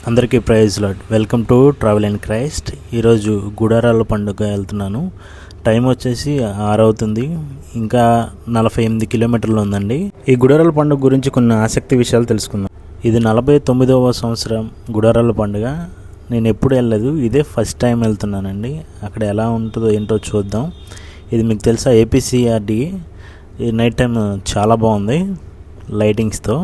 అందరికీ praise Lord. Welcome to travel in Christ. ఈరోజు గుడారాల పండుగ వెళ్తున్నాను. టైం వచ్చేసి 6 అవుతుంది. ఇంకా 48 కిలోమీటర్లు ఉందండి. ఈ గుడారాల పండుగ గురించి కొన్ని ఆసక్తి విషయాలు తెలుసుకుందాం. ఇది 49వ సంవత్సరం గుడారాల పండుగ. నేను ఎప్పుడు వెళ్ళలేదు, ఇదే ఫస్ట్ టైం వెళ్తున్నానండి. అక్కడ ఎలా ఉంటుందో ఏంటో చూద్దాం. ఇది మీకు తెలుసా, ఏపీసీఆర్డి. ఈ నైట్ టైం చాలా బాగుంది లైటింగ్స్తో.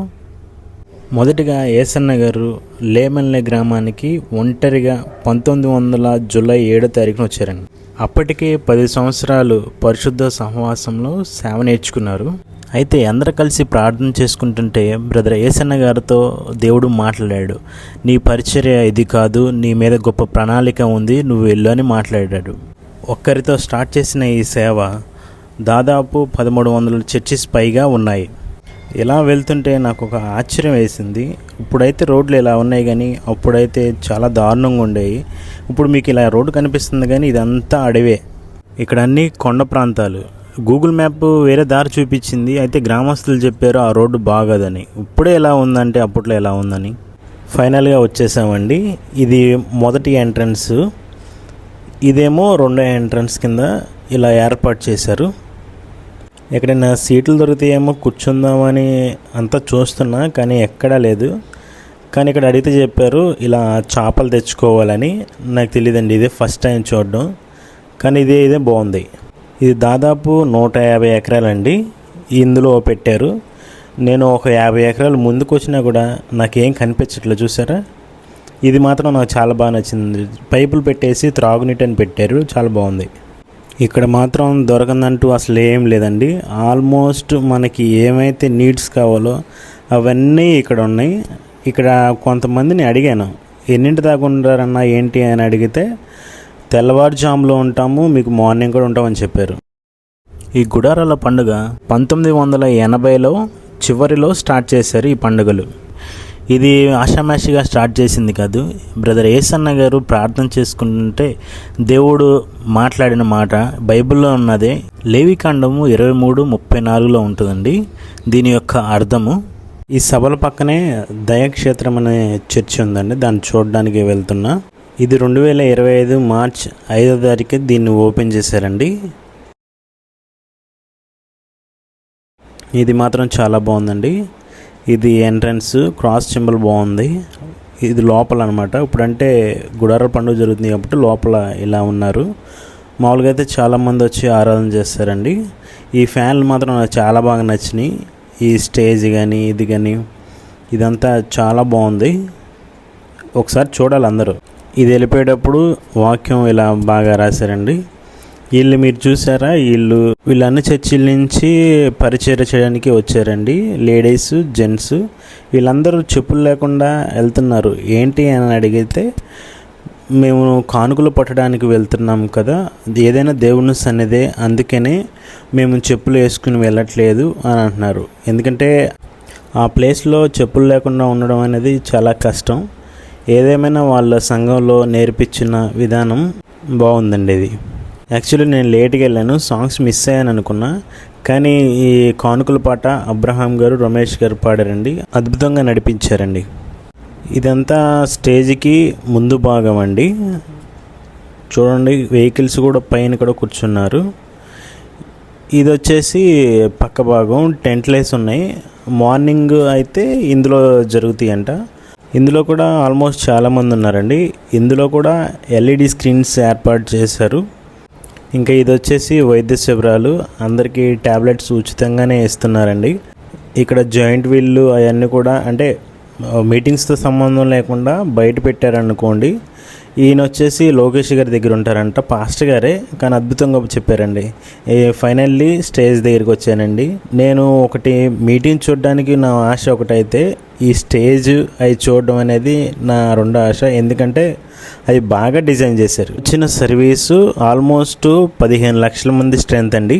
మొదటిగా ఏసన్న గారు లేమల్లె గ్రామానికి ఒంటరిగా 1900 జూలై 7 వచ్చారండి. అప్పటికే 10 సంవత్సరాలు పరిశుద్ధ సహవాసంలో సేవ నేర్చుకున్నారు. అయితే అందరూ కలిసి ప్రార్థన చేసుకుంటుంటే బ్రదర్ ఏసన్న గారితో దేవుడు మాట్లాడాడు. నీ పరిచర్య ఇది కాదు, నీ మీద గొప్ప ప్రణాళిక ఉంది, నువ్వు వెళ్ళు అని మాట్లాడాడు. ఒక్కరితో స్టార్ట్ చేసిన ఈ సేవ దాదాపు 1300 చర్చిస్ పైగా ఉన్నాయి. ఇలా వెళ్తుంటే నాకు ఒక ఆశ్చర్యం వేసింది. ఇప్పుడైతే రోడ్లు ఇలా ఉన్నాయి, కానీ అప్పుడైతే చాలా దారుణంగా ఉండేవి. ఇప్పుడు మీకు ఇలా రోడ్డు కనిపిస్తుంది, కానీ ఇదంతా అడవే. ఇక్కడ అన్ని కొండ ప్రాంతాలు. గూగుల్ మ్యాప్ వేరే దారి చూపించింది, అయితే గ్రామస్తులు చెప్పారు ఆ రోడ్డు బాగోదని. ఇప్పుడే ఎలా ఉందంటే అప్పట్లో ఎలా ఉందని. ఫైనల్గా వచ్చేసామండి. ఇది మొదటి ఎంట్రన్స్, ఇదేమో రెండో ఎంట్రన్స్ కింద ఇలా ఏర్పాటు చేశారు. ఎక్కడైనా సీట్లు దొరుకుతాయేమో కూర్చుందామని అంతా చూస్తున్నా, కానీ ఎక్కడా లేదు. కానీ ఇక్కడ అడిగితే చెప్పారు ఇలా చేపలు తెచ్చుకోవాలని. నాకు తెలియదండి, ఇదే ఫస్ట్ టైం చూడడం. కానీ ఇదే బాగుంది. ఇది దాదాపు 150 ఎకరాలండి ఇందులో పెట్టారు. నేను ఒక 50 ఎకరాలు ముందుకు వచ్చినా కూడా నాకేం కనిపించట్లేదు, చూసారా. ఇది మాత్రం నాకు చాలా బాగా నచ్చింది. పైపులు పెట్టేసి త్రాగునీటి అని పెట్టారు, చాలా బాగుంది. ఇక్కడ మాత్రం దొరకందంటూ అసలు ఏం లేదండి. ఆల్మోస్ట్ మనకి ఏమైతే నీడ్స్ కావాలో అవన్నీ ఇక్కడ ఉన్నాయి. ఇక్కడ కొంతమందిని అడిగాను, ఎన్నింటి దాకా ఉంటారన్నా ఏంటి అని అడిగితే తెల్లవారుజాములో ఉంటాము, మీకు మార్నింగ్ కూడా ఉంటామని చెప్పారు. ఈ గుడారాల పండుగ 1980లో చివరిలో స్టార్ట్ చేశారు ఈ పండుగలు. ఇది ఆషామాషిగా స్టార్ట్ చేసింది కాదు. బ్రదర్ ఏసన్న గారు ప్రార్థన చేసుకుంటుంటే దేవుడు మాట్లాడిన మాట బైబిల్లో ఉన్నదే. లేవికాండము 23:34 ఉంటుందండి దీని యొక్క అర్థము. ఈ సభల పక్కనే దయాక్షేత్రం అనే చర్చి ఉందండి, దాన్ని చూడడానికి వెళ్తున్నా. ఇది 2025 మార్చ్ 5 దీన్ని ఓపెన్ చేశారండి. ఇది మాత్రం చాలా బాగుందండి. ఇది ఎంట్రన్స్, క్రాస్ సింబల్ బాగుంది. ఇది లోపల అనమాట. ఇప్పుడంటే గుడారాల పండుగ జరుగుతుంది కాబట్టి లోపల ఇలా ఉన్నారు. మామూలుగా అయితే చాలామంది వచ్చి ఆరాధన చేస్తారండి. ఈ ఫ్యాన్లు మాత్రం నాకు చాలా బాగా నచ్చినాయి. ఈ స్టేజ్ కానీ ఇది కానీ ఇదంతా చాలా బాగుంది. ఒకసారి చూడాలి అందరూ. ఇది వెళ్ళిపోయేటప్పుడు వాక్యం ఇలా బాగా రాశారండి. వీళ్ళు మీరు చూసారా, వీళ్ళన్ని చర్చిల నుంచి పరిచయం చేయడానికి వచ్చారండి. లేడీస్, జెంట్స్ వీళ్ళందరూ చెప్పులు లేకుండా వెళ్తున్నారు. ఏంటి అని అడిగితే మేము కానుకలు పట్టడానికి వెళ్తున్నాం కదా, ఏదైనా దేవుని సన్నిధే, అందుకనే మేము చెప్పులు వేసుకుని వెళ్ళట్లేదు అని అంటున్నారు. ఎందుకంటే ఆ ప్లేస్లో చెప్పులు లేకుండా ఉండడం అనేది చాలా కష్టం. ఏదేమైనా వాళ్ళ సంఘంలో నేర్పించిన విధానం బాగుందండి. ఇది యాక్చువల్లీ నేను లేట్గా వెళ్ళాను, సాంగ్స్ మిస్ అయ్యాను అనుకున్నా. కానీ ఈ కానుకల పాట అబ్రహాం గారు, రమేష్ గారు పాడారండి, అద్భుతంగా నడిపించారండి. ఇదంతా స్టేజ్కి ముందు భాగం అండి. చూడండి, వెహికల్స్ కూడా పైన కూడా కూర్చున్నారు. ఇది వచ్చేసి పక్క భాగం, టెంట్లేసి ఉన్నాయి. మార్నింగ్ అయితే ఇందులో జరుగుతాయి అంట. ఇందులో కూడా ఆల్మోస్ట్ చాలామంది ఉన్నారండి. ఇందులో కూడా LED స్క్రీన్స్ ఏర్పాటు చేశారు. ఇంకా ఇది వచ్చేసి వైద్య శిబిరాలు, అందరికీ ట్యాబ్లెట్స్ ఉచితంగానే ఇస్తున్నారండి. ఇక్కడ జాయింట్ వీళ్ళు అవన్నీ కూడా అంటే మీటింగ్స్తో సంబంధం లేకుండా బయట పెట్టారనుకోండి. ఈయన వచ్చేసి లోకేష్ గారి దగ్గర ఉంటారంట, పాస్టర్ గారే, కానీ అద్భుతంగా చెప్పారండి. ఫైనల్లీ స్టేజ్ దగ్గరికి వచ్చానండి. నేను ఒకటి మీటింగ్ చూడడానికి నా ఆశ ఒకటైతే ఈ స్టేజ్ అవి చూడడం అనేది నా రెండో ఆశ. ఎందుకంటే అది బాగా డిజైన్ చేశారు. వచ్చిన సర్వీసు ఆల్మోస్ట్ 15 లక్షల మంది స్ట్రెంత్ అండి.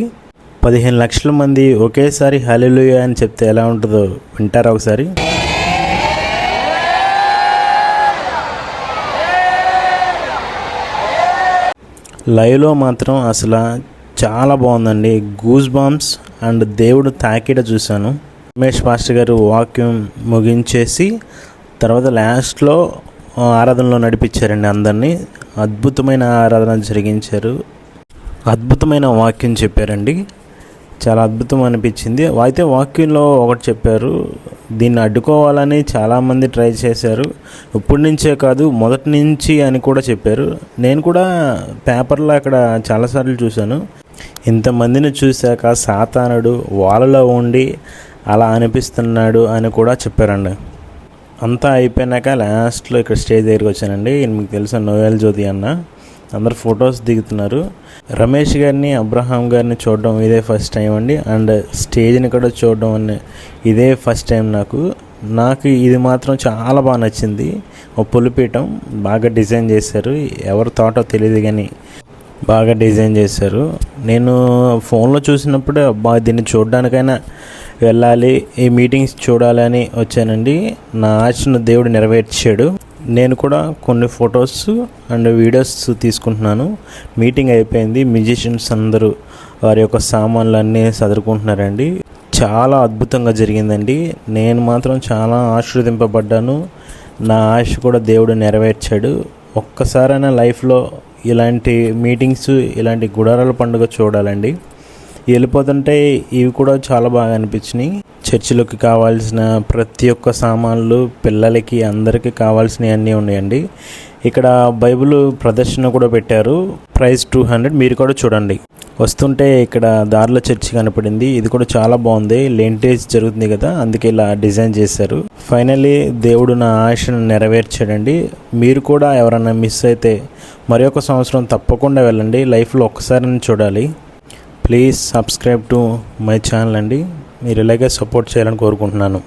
15 లక్షల మంది ఒకేసారి హల్లెలూయా అని చెప్తే ఎలా ఉంటుందో వింటారా ఒకసారి. లైవ్లో మాత్రం అసలు చాలా బాగుందండి. గూస్ బాంబ్స్ అండ్ దేవుడు తాకిడ చూశాను. రమేష్ పాస్టర్ గారు వాక్యం ముగించేసి తర్వాత లాస్ట్లో ఆరాధనలో నడిపించారండి అందరినీ. అద్భుతమైన ఆరాధన జరిగించారు. అద్భుతమైన వాక్యం చెప్పారండి. చాలా అద్భుతం అనిపించింది. అయితే వాక్యంలో ఒకటి చెప్పారు, దీన్ని అడ్డుకోవాలని చాలామంది ట్రై చేశారు, ఇప్పటి నుంచే కాదు మొదటి నుంచి అని కూడా చెప్పారు. నేను కూడా పేపర్లో అక్కడ చాలాసార్లు చూశాను. ఇంతమందిని చూశాక సాతానుడు వాళ్ళలో ఉండి అలా అనిపిస్తున్నాడు అని కూడా చెప్పారండి. అంతా అయిపోయినాక లాస్ట్లో ఇక్కడ స్టేజ్ దగ్గరికి వచ్చానండి. మీకు తెలుసా నోయల్ జ్యోతి అన్న, అందరు ఫొటోస్ దిగుతున్నారు. రమేష్ గారిని, అబ్రహాం గారిని చూడడం ఇదే ఫస్ట్ టైం అండి. అండ్ స్టేజ్ని కూడా చూడడం ఇదే ఫస్ట్ టైం నాకు ఇది మాత్రం చాలా బాగా నచ్చింది. ఒక పులిపీఠం బాగా డిజైన్ చేశారు. ఎవరు థాటో తెలియదు కానీ బాగా డిజైన్ చేశారు. నేను ఫోన్లో చూసినప్పుడు అబ్బా దీన్ని చూడడానికైనా వెళ్ళాలి, ఈ మీటింగ్స్ చూడాలని వచ్చానండి. నా ఆశను దేవుడు నెరవేర్చాడు. నేను కూడా కొన్ని ఫొటోస్ అండ్ వీడియోస్ తీసుకుంటున్నాను. మీటింగ్ అయిపోయింది. మ్యూజిషియన్స్ అందరూ వారి యొక్క సామాన్లు అన్నీ సదురుకుంటున్నారండి. చాలా అద్భుతంగా జరిగిందండి. నేను మాత్రం చాలా ఆశీర్వదింపబడ్డాను. నా ఆశ కూడా దేవుడు నెరవేర్చాడు. ఒక్కసారైనా లైఫ్లో ఇలాంటి మీటింగ్స్, ఇలాంటి గుడారాల పండుగ చూడాలండి. వెళ్ళిపోతుంటే ఇవి కూడా చాలా బాగా అనిపించినాయి. చర్చిలోకి కావాల్సిన ప్రతి ఒక్క సామాన్లు, పిల్లలకి అందరికీ కావాల్సినవి అన్నీ ఉన్నాయండి. ఇక్కడ బైబిల్ ప్రదర్శన కూడా పెట్టారు. ప్రైస్ 200. మీరు కూడా చూడండి. వస్తుంటే ఇక్కడ దారిలో చర్చి కనపడింది. ఇది కూడా చాలా బాగుంది. లెంటేజ్ జరుగుతుంది కదా, అందుకే ఇలా డిజైన్ చేశారు. ఫైనల్లీ దేవుడు నా ఆశను నెరవేర్చాడండి. మీరు కూడా ఎవరైనా మిస్ అయితే మరి ఒక సంవత్సరం తప్పకుండా వెళ్ళండి. లైఫ్లో ఒక్కసారి చూడాలి. Please subscribe to my channel అండి. మీరు ఇలాగే సపోర్ట్ చేయాలని కోరుకుంటున్నాను.